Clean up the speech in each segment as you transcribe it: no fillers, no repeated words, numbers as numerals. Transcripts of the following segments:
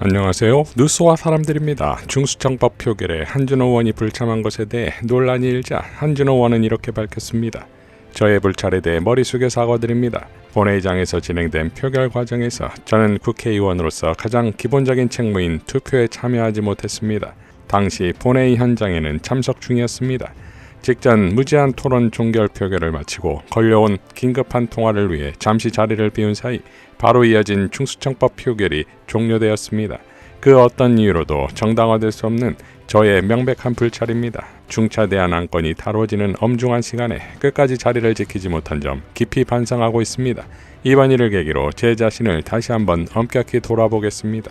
안녕하세요. 뉴스와 사람들입니다. 중수청법 표결에 한준호 의원이 불참한 것에 대해 논란이 일자 한준호 의원은 이렇게 밝혔습니다. 저의 불찰에 대해 머리 숙여 사과드립니다. 본회의장에서 진행된 표결 과정에서 저는 국회의원으로서 가장 기본적인 책무인 투표에 참여하지 못했습니다. 당시 본회의 현장에는 참석 중이었습니다. 직전 무제한 토론 종결 표결을 마치고 걸려온 긴급한 통화를 위해 잠시 자리를 비운 사이 바로 이어진 중수청법 표결이 종료되었습니다. 그 어떤 이유로도 정당화될 수 없는 저의 명백한 불찰입니다. 중차대한 안건이 다뤄지는 엄중한 시간에 끝까지 자리를 지키지 못한 점 깊이 반성하고 있습니다. 이번 일을 계기로 제 자신을 다시 한번 엄격히 돌아보겠습니다.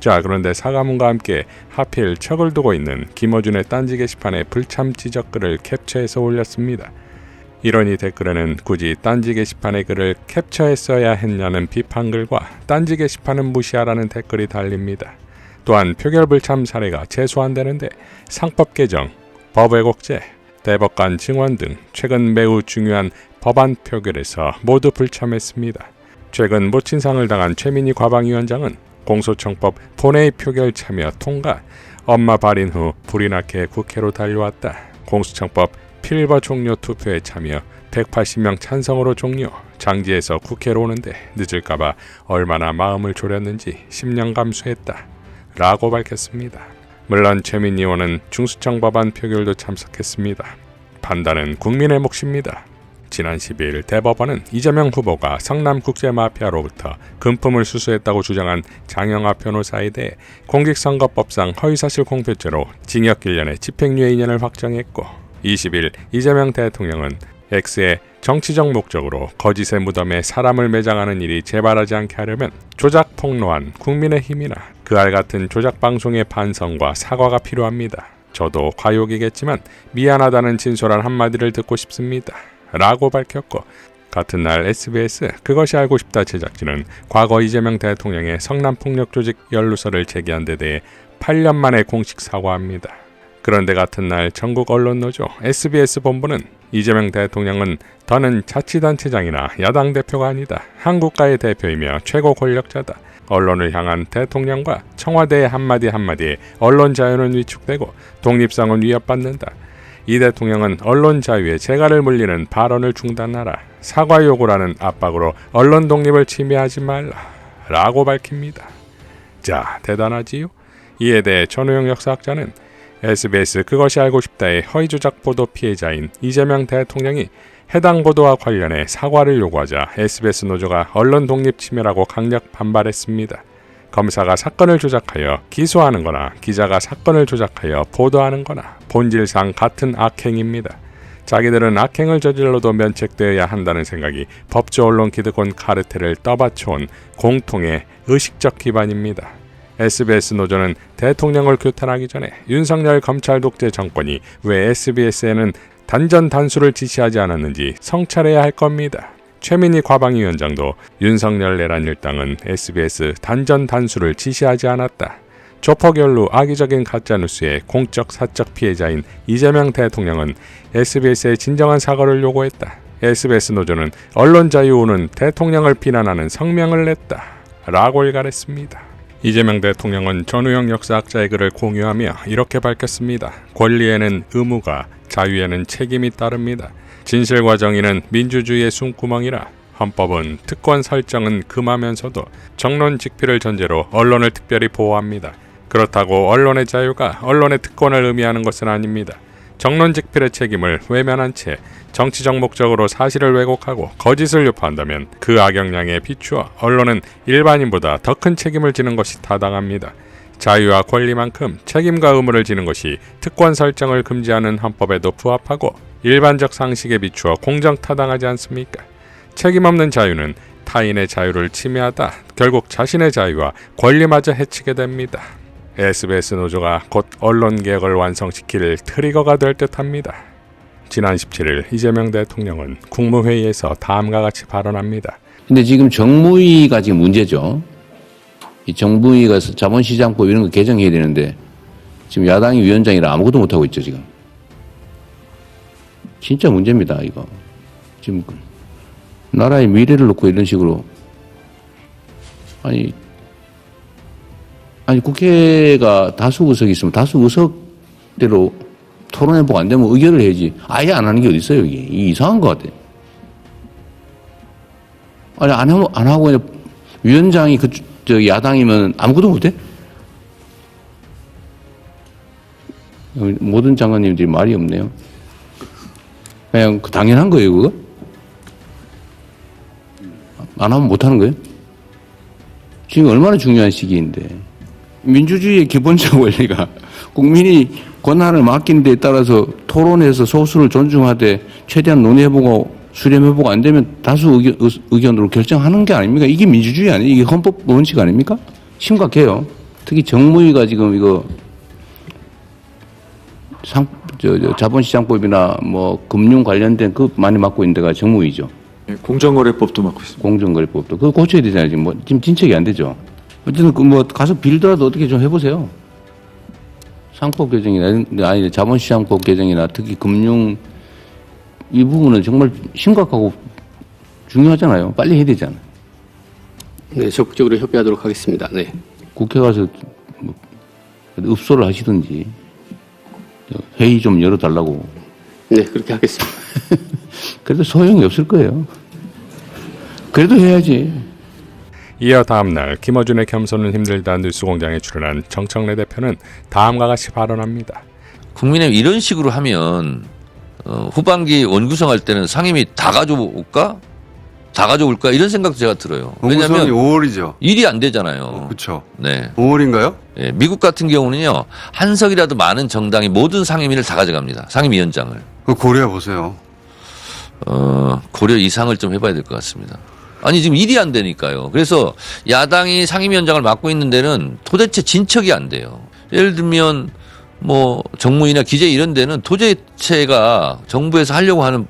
자, 그런데 사과문과 함께 하필 척을 두고 있는 김어준의 딴지 게시판에 불참 지적글을 캡처해서 올렸습니다. 이러니 댓글에는 굳이 딴지 게시판의 글을 캡처했어야 했냐는 비판글과 딴지 게시판은 무시하라는 댓글이 달립니다. 또한 표결 불참 사례가 최소한되는데 상법 개정, 법 왜곡죄, 대법관 증언 등 최근 매우 중요한 법안 표결에서 모두 불참했습니다. 최근 모친상을 당한 최민희 과방위원장은 공소청법 본회의 표결 참여 통과, 엄마 발인 후 불이 나게 국회로 달려왔다. 공소청법 필버 종료 투표에 참여 180명 찬성으로 종료, 장지에서 국회로 오는데 늦을까봐 얼마나 마음을 졸였는지 10년 감수했다 라고 밝혔습니다. 물론 최민희 의원은 중수청 법안 표결도 참석했습니다. 판단은 국민의 몫입니다. 지난 12일 대법원은 이재명 후보가 성남국제마피아로부터 금품을 수수했다고 주장한 장영하 변호사에 대해 공직선거법상 허위사실 공표죄로 징역 1년에 집행유예 2년을 확정했고, 20일 이재명 대통령은 X의 정치적 목적으로 거짓의 무덤에 사람을 매장하는 일이 재발하지 않게 하려면 조작 폭로한 국민의힘이나 그알 같은 조작 방송의 반성과 사과가 필요합니다. 저도 과욕이겠지만 미안하다는 진솔한 한마디를 듣고 싶습니다 라고 밝혔고, 같은 날 SBS 그것이 알고 싶다 제작진은 과거 이재명 대통령의 성남폭력 조직 연루설을 제기한 데 대해 8년 만에 공식 사과합니다. 그런데 같은 날 전국 언론노조 SBS 본부는 이재명 대통령은 더는 자치단체장이나 야당 대표가 아니다. 한국가의 대표이며 최고 권력자다. 언론을 향한 대통령과 청와대의 한마디 한마디에 언론 자유는 위축되고 독립성은 위협받는다. 이 대통령은 언론 자유에 재갈을 물리는 발언을 중단하라. 사과 요구라는 압박으로 언론 독립을 침해하지 말라 라고 밝힙니다. 자, 대단하지요? 이에 대해 전우영 역사학자는 SBS 그것이 알고 싶다의 허위조작 보도 피해자인 이재명 대통령이 해당 보도와 관련해 사과를 요구하자 SBS 노조가 언론 독립 침해라고 강력 반발했습니다. 검사가 사건을 조작하여 기소하는 거나 기자가 사건을 조작하여 보도하는 거나 본질상 같은 악행입니다. 자기들은 악행을 저질러도 면책되어야 한다는 생각이 법조 언론 기득권 카르텔을 떠받쳐온 공통의 의식적 기반입니다. SBS 노조는 대통령을 규탄하기 전에 윤석열 검찰 독재 정권이 왜 SBS에는 단전 단수를 지시하지 않았는지 성찰해야 할 겁니다. 최민희 과방위원장도 윤석열 내란 일당은 SBS 단전 단수를 지시하지 않았다. 조폭연루 악의적인 가짜뉴스의 공적 사적 피해자인 이재명 대통령은 SBS의 진정한 사과를 요구했다. SBS 노조는 언론 자유는 대통령을 비난하는 성명을 냈다 라고 일갈했습니다. 이재명 대통령은 전우영 역사학자의 글을 공유하며 이렇게 밝혔습니다. 권리에는 의무가, 자유에는 책임이 따릅니다. 진실과 정의는 민주주의의 숨구멍이라 헌법은 특권 설정은 금하면서도 정론직필을 전제로 언론을 특별히 보호합니다. 그렇다고 언론의 자유가 언론의 특권을 의미하는 것은 아닙니다. 정론직필의 책임을 외면한 채 정치적 목적으로 사실을 왜곡하고 거짓을 유포한다면 그 악영향에 비추어 언론은 일반인보다 더 큰 책임을 지는 것이 타당합니다. 자유와 권리만큼 책임과 의무를 지는 것이 특권 설정을 금지하는 헌법에도 부합하고 일반적 상식에 비추어 공정타당하지 않습니까? 책임 없는 자유는 타인의 자유를 침해하다 결국 자신의 자유와 권리마저 해치게 됩니다. SBS 노조가 곧 언론개혁을 완성시킬 트리거가 될 듯합니다. 지난 17일 이재명 대통령은 국무회의에서 다음과 같이 발언합니다. 근데 지금 정무위가 지금 문제죠. 이 정무위가 자본시장법 이런 거 개정해야 되는데 지금 야당이 위원장이라 아무것도 못하고 있죠, 지금. 진짜 문제입니다, 이거. 지금 나라의 미래를 놓고 이런 식으로. 아니, 아니 국회가 다수 의석이 있으면 다수 의석대로 토론해보고 안 되면 의결을 해야지. 아예 안 하는 게 어디 있어요, 여기. 이게 이상한 것 같아. 아니 안 하고 그냥 위원장이 야당이면 아무것도 못해? 모든 장관님들이 말이 없네요. 그냥 당연한 거예요, 그거? 안 하면 못 하는 거예요? 지금 얼마나 중요한 시기인데. 민주주의의 기본적 원리가 국민이 권한을 맡기는 데에 따라서 토론해서 소수를 존중하되 최대한 논의해보고 수렴해보고 안 되면 다수 의견으로 결정하는 게 아닙니까? 이게 민주주의 아니에요? 이게 헌법 원칙 아닙니까? 심각해요. 특히 정무위가 지금 이거 자본시장법이나 뭐 금융 관련된 그 많이 맡고 있는 데가 정무위죠. 네, 공정거래법도 맡고 있습니다. 공정거래법도 그거 고쳐야 되잖아요. 지금 진척이 안 되죠. 어쨌든 가서 빌더라도 어떻게 좀 해보세요. 상법 개정이나 아니 자본시장법 개정이나 특히 금융 이 부분은 정말 심각하고 중요하잖아요. 빨리 해야 되잖아요. 네, 적극적으로 협의하도록 하겠습니다. 네. 국회 가서 읍소를 하시든지 회의 좀 열어달라고. 네, 그렇게 하겠습니다. 그래도 소용이 없을 거예요. 그래도 해야지. 이어 다음날 김어준의 겸손은 힘들다 뉴스공장에 출연한 정청래 대표는 다음과 같이 발언합니다. 국민의힘 이런 식으로 하면 후반기 원구성할 때는 상임위 다 가져올까? 다 가져올까? 이런 생각도 제가 들어요. 원구성이 왜냐하면 5월이죠. 일이 안 되잖아요. 그렇죠. 네. 5월인가요? 예, 미국 같은 경우는요. 한 석이라도 많은 정당이 모든 상임위를 다 가져갑니다. 상임위원장을. 그 고려해 보세요. 고려 이상을 좀 해봐야 될 것 같습니다. 아니 지금 일이 안 되니까요. 그래서 야당이 상임위원장을 맡고 있는 데는 도대체 진척이 안 돼요. 예를 들면 뭐 정무위나 기재 이런 데는 도대체가 정부에서 하려고 하는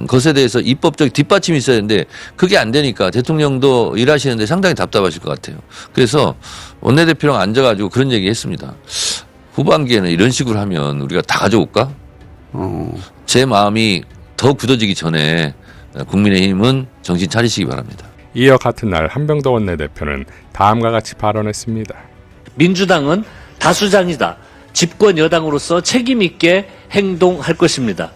것에 대해서 입법적 뒷받침이 있어야 되는데 그게 안 되니까 대통령도 일하시는데 상당히 답답하실 것 같아요. 그래서 원내대표랑 앉아가지고 그런 얘기 했습니다. 후반기에는 이런 식으로 하면 우리가 다 가져올까? 제 마음이 더 굳어지기 전에 국민의힘은 정신 차리시기 바랍니다. 이어 같은 날 한병도 원내대표는 다음과 같이 발언했습니다. 민주당은 다수당이다. 집권 여당으로서 책임 있게 행동할 것입니다.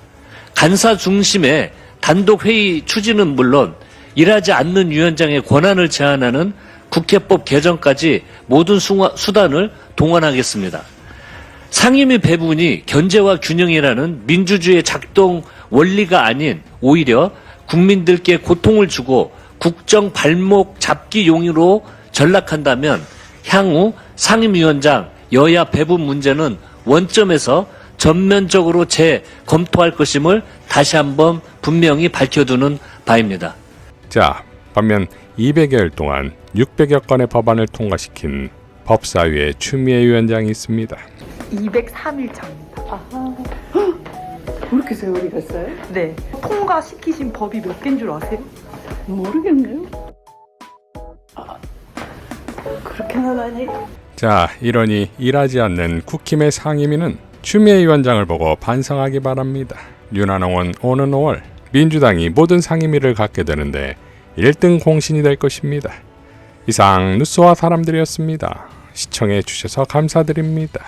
간사 중심의 단독 회의 추진은 물론 일하지 않는 위원장의 권한을 제한하는 국회법 개정까지 모든 수단을 동원하겠습니다. 상임위 배분이 견제와 균형이라는 민주주의의 작동 원리가 아닌 오히려 국민들께 고통을 주고 국정 발목 잡기 용으로 전락한다면 향후 상임위원장 여야 배분 문제는 원점에서 전면적으로 재검토할 것임을 다시 한번 분명히 밝혀두는 바입니다. 자, 반면 200여일 동안 600여 건의 법안을 통과시킨 법사위의 추미애 위원장이 있습니다. 203일 차입니다. 그렇게 세월이 됐어요? 네. 통과시키신 법이 몇 개인 줄 아세요? 모르겠네요. 그렇게는 많이. 자, 이러니 일하지 않는 국힘의 상임위는 추미애 위원장을 보고 반성하기 바랍니다. 윤한홍은 오는 5월 민주당이 모든 상임위를 갖게 되는데 1등 공신이 될 것입니다. 이상 뉴스와 사람들이었습니다. 시청해 주셔서 감사드립니다.